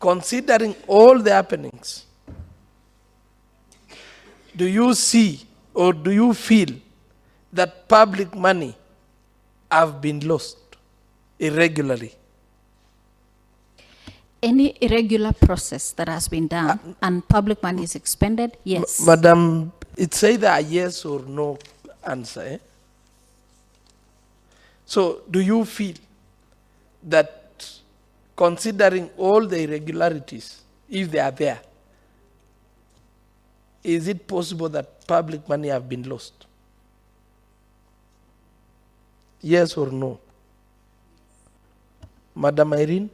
considering all the happenings, do you see or do you feel that public money have been lost irregularly? Any irregular process that has been done and public money is expended, yes. Madam, it's either a yes or no answer. Eh? So do you feel that considering all the irregularities, if they are there, is it possible that public money have been lost? Yes or no? Madam Irene?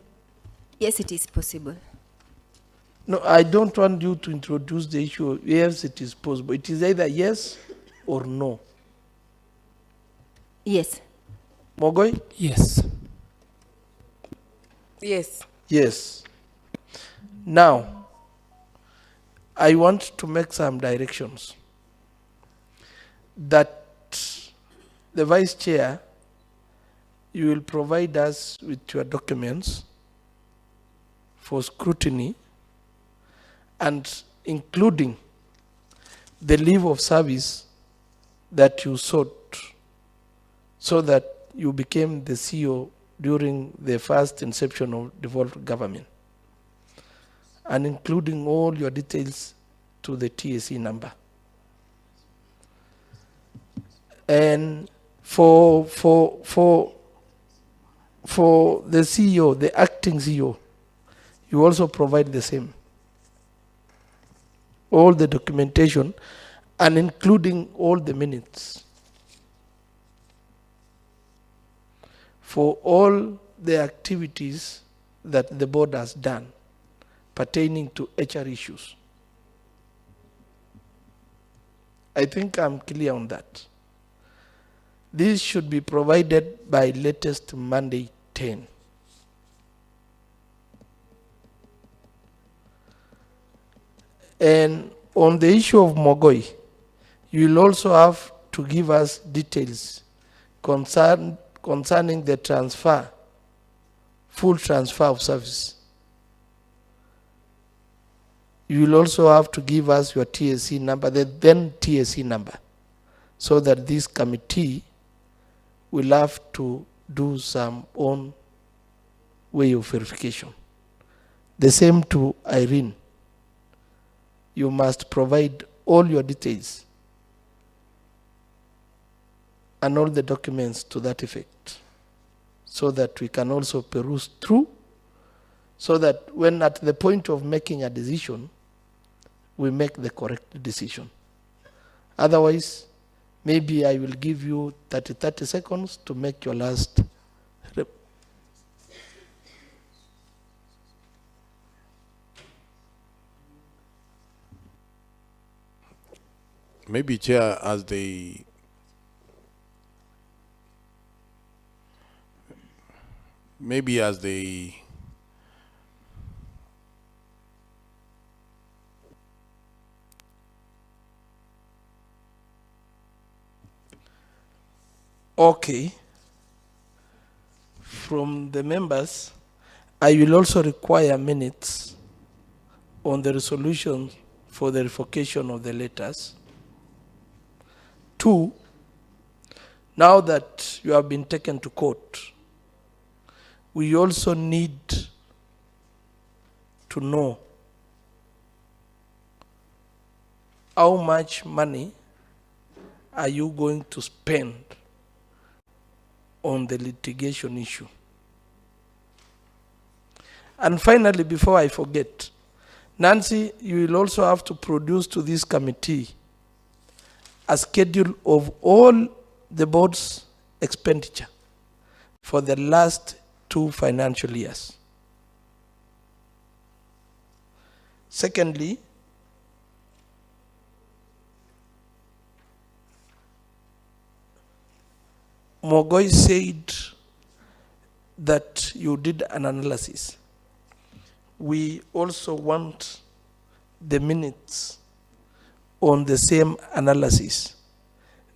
Yes, it is possible. No, I don't want you to introduce the issue of yes, it is possible. It is either yes or no. Yes. Mogoi? Yes. Yes. Yes. Now, I want to make some directions that the Vice Chair, you will provide us with your documents for scrutiny and including the leave of service that you sought so that you became the CEO during the first inception of devolved government, and including all your details to the TSC number. And for the CEO, the acting CEO, you also provide the same. All the documentation and including all the minutes. For all the activities that the board has done pertaining to HR issues. I think I'm clear on that. This should be provided by latest Monday 10. And on the issue of Mogoi, you will also have to give us details concerning the transfer, full transfer of service. You will also have to give us your TSC number, the then TSC number, so that this committee will have to do some own way of verification. The same to Irene. You must provide all your details and all the documents to that effect so that we can also peruse through, so that when at the point of making a decision, we make the correct decision. Otherwise, maybe I will give you 30 seconds to make your last Maybe, Chair, as they Okay. From the members, I will also require minutes on the resolution for the revocation of the letters. 2, now that you have been taken to court, we also need to know how much money are you going to spend on the litigation issue. And finally, before I forget, Nancy, you will also have to produce to this committee a schedule of all the board's expenditure for the last 2 financial years. Secondly, Mogoi said that you did an analysis. We also want the minutes on the same analysis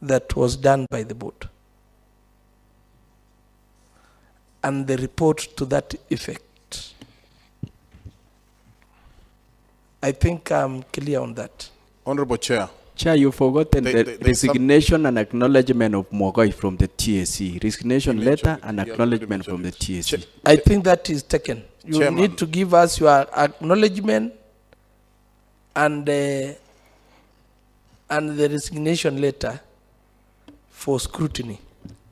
that was done by the board, and the report to that effect. I think I'm clear on that. Honorable Chair. Chair, you've forgotten They- the they resignation and acknowledgement of Mogoi from the TSC. Resignation You letter mentioned and it. You acknowledgement already from the mentioned TSC. it. I think that is taken. You Chairman. need to give us your acknowledgement and the resignation letter for scrutiny.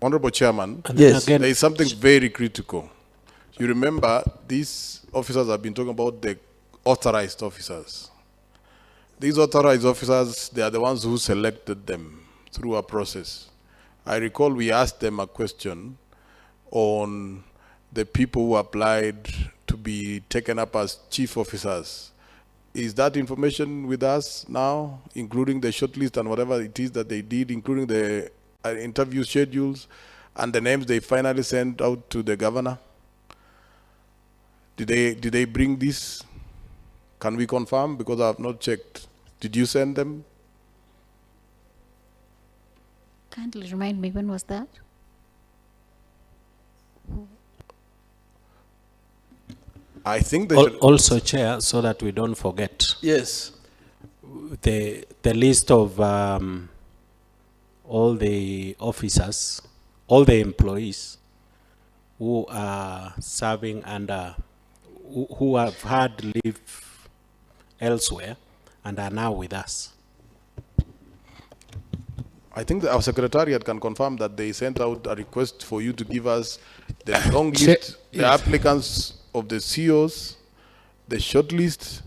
Honorable Chairman, And Yes. again, there is something very critical. You remember, these officers have been talking about the authorized officers. These authorized officers, they are the ones who selected them through a process. I recall we asked them a question on the people who applied to be taken up as chief officers. Is that information with us now, including the shortlist and whatever it is that they did, including the interview schedules and the names they finally sent out to the governor? Did they bring this? Can we confirm? Because I have not checked. Did you send them? Kindly remind me, when was that? I think they should. also, Chair, so that we don't forget, Yes. the list of all the officers, all the employees who are serving under, who have had leave elsewhere and are now with us. I think that our secretariat can confirm that they sent out a request for you to give us the long Che- list, the yes. applicants of the CEOs, the short list,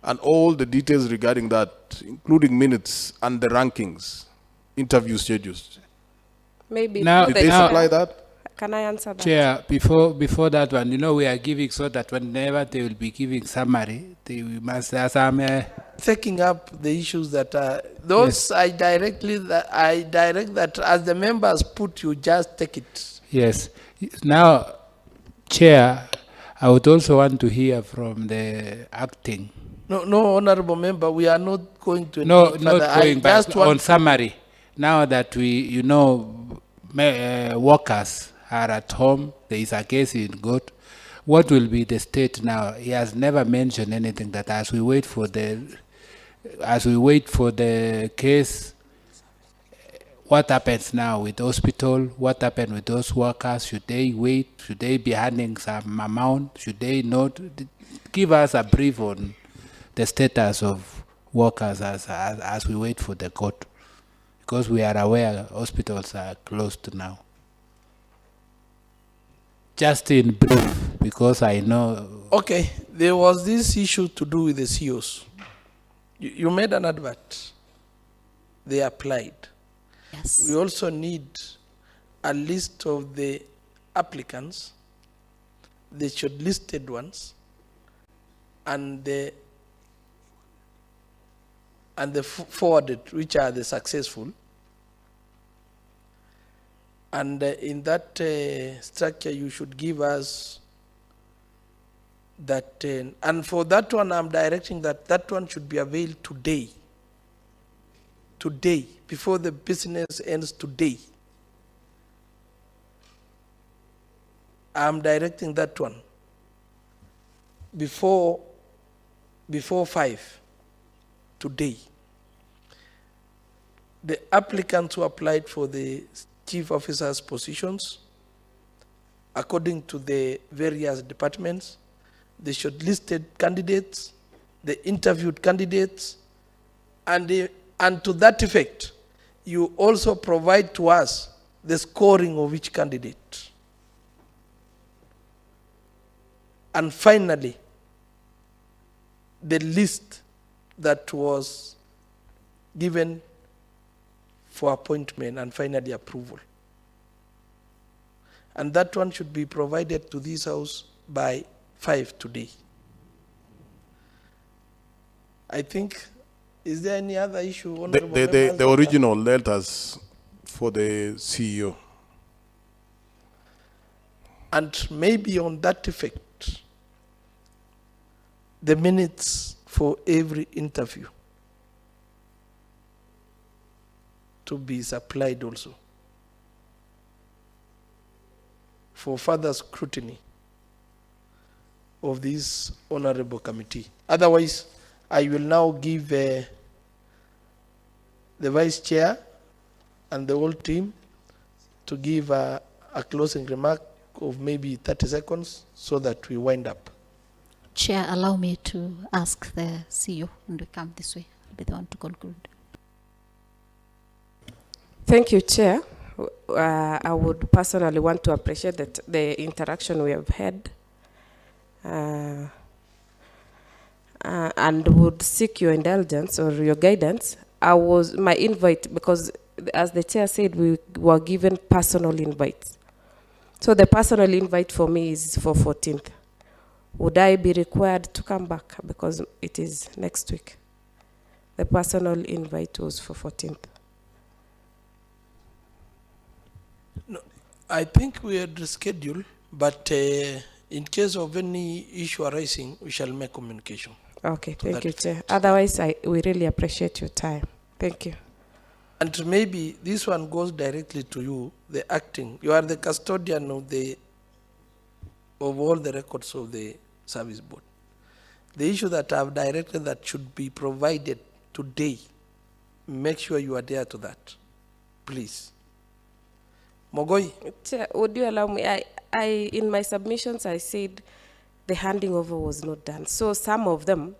and all the details regarding that, including minutes and the rankings, interview schedules. Maybe Now- Did the they now- supply that? Can I answer that? Chair, before that one, we are giving so that whenever they will be giving summary, we must have some. Taking up the issues that are those I direct that as the members put, you just take it. Yes. Now, Chair, I would also want to hear from the acting. No, honorable member, we are not going to. No, engage not further. I going back just want on summary. Now that we, workers are at home, there is a case in court. What will be the state now? He has never mentioned anything that as we wait for the case, what happens now with hospital? What happened with those workers? Should they wait? Should they be handing some amount? Should they not? Give us a brief on the status of workers as we wait for the court, because we are aware hospitals are closed now. Just in brief, because I know. Okay, there was this issue to do with the CEOs. You made an advert. They applied. Yes. We also need a list of the applicants, the shortlisted ones, and the forwarded, which are the successful. And in that structure, you should give us that. And for that one, I'm directing that one should be availed today. Today, before the business ends today. I'm directing that one before 5 today. The applicants who applied for the chief officers' positions, according to the various departments, the shortlisted candidates, the interviewed candidates, and to that effect, you also provide to us the scoring of each candidate. And finally, the list that was given for appointment and finally approval. And that one should be provided to this house by 5 today. I think, is there any other issue? Honorable members? The original letters for the CEO. And maybe on that effect, the minutes for every interview to be supplied also for further scrutiny of this honorable committee. Otherwise, I will now give the Vice Chair and the whole team to give a closing remark of maybe 30 seconds so that we wind up. Chair, allow me to ask the CEO, and we come this way. I'll be the one to conclude. Thank you, Chair. I would personally want to appreciate that the interaction we have had, and would seek your indulgence or your guidance. My invite, because as the Chair said, we were given personal invites. So the personal invite for me is for 14th. Would I be required to come back because it is next week? The personal invite was for 14th. No, I think we had rescheduled, but in case of any issue arising, we shall make communication. Okay, thank you, Chair. Otherwise, we really appreciate your time. Thank you. And maybe this one goes directly to you, the acting. You are the custodian of all the records of the service board. The issue that I've directed that should be provided today, make sure you are there to that, please. Mogoi? Chair, would you allow me? In my submissions, I said the handing over was not done. So some of them,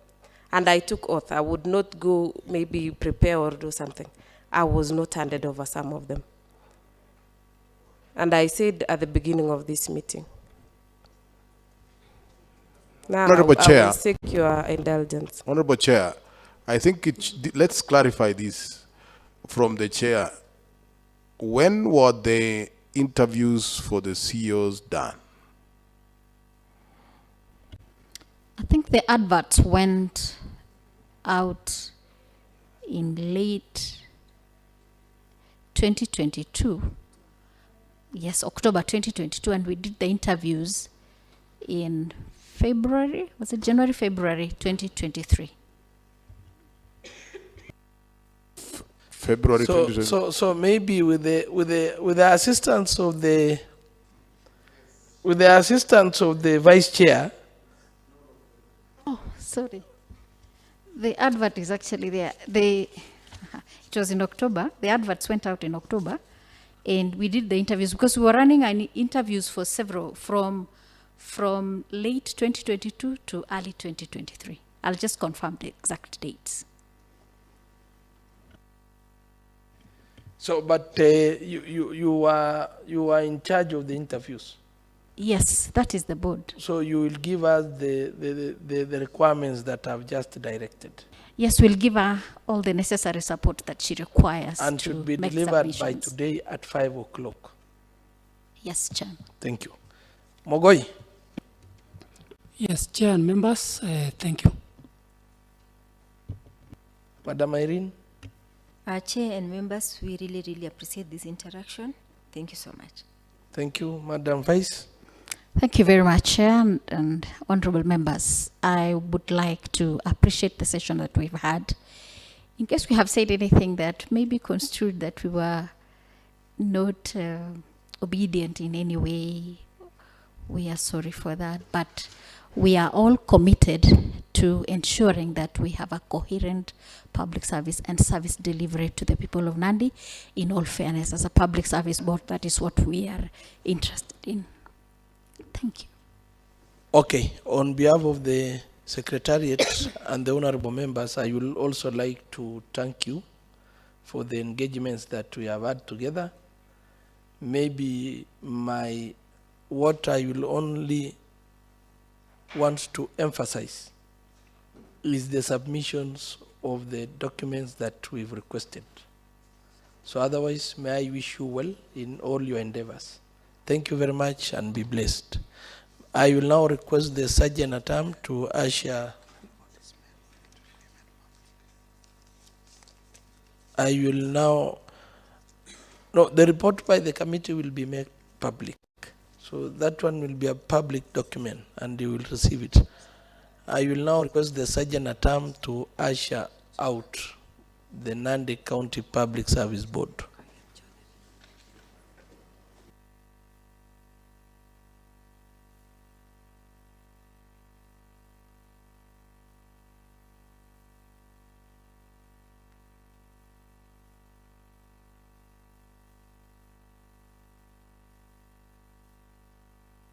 and I took oath, I would not go maybe prepare or do something. I was not handed over some of them. And I said at the beginning of this meeting. Now, Honorable I Chair. will seek your indulgence. Honorable Chair, I think let's clarify this from the Chair. When were the interviews for the CEOs done? I think the adverts went out in late 2022. Yes, October 2022, and we did the interviews in February, was it January, February 2023? February 2023. So maybe with the assistance of the Vice Chair. Oh, sorry. The advert is actually there. It was in October. The adverts went out in October, and we did the interviews because we were running interviews for several from late 2022 to early 2023. I'll just confirm the exact dates. So, but you are in charge of the interviews. Yes, that is the board. So you will give us the requirements that I've just directed. Yes, we'll give her all the necessary support that she requires. And to should be make delivered by submissions. today at 5 o'clock. Yes, Chair. Thank you. Mogoi? Yes, Chair and members, thank you. Madam Irene? Chair and members, we really, really appreciate this interaction. Thank you so much. Thank you. Madam Vice? Thank you very much, Chair and honorable members. I would like to appreciate the session that we've had. In case we have said anything that may be construed that we were not obedient in any way, we are sorry for that. But we are all committed to ensuring that we have a coherent public service and service delivery to the people of Nandi. In all fairness, as a public service board, that is what we are interested in. Thank you. Okay. On behalf of the Secretariat and the honorable members, I will also like to thank you for the engagements that we have had together. Maybe what I will only want to emphasize is the submissions of the documents that we've requested. So otherwise, may I wish you well in all your endeavors. Thank you very much and be blessed. I will now request the Sergeant at Arms to usher. The report by the committee will be made public. So that one will be a public document and you will receive it. I will now request the Sergeant at Arms to usher out the Nandi County Public Service Board.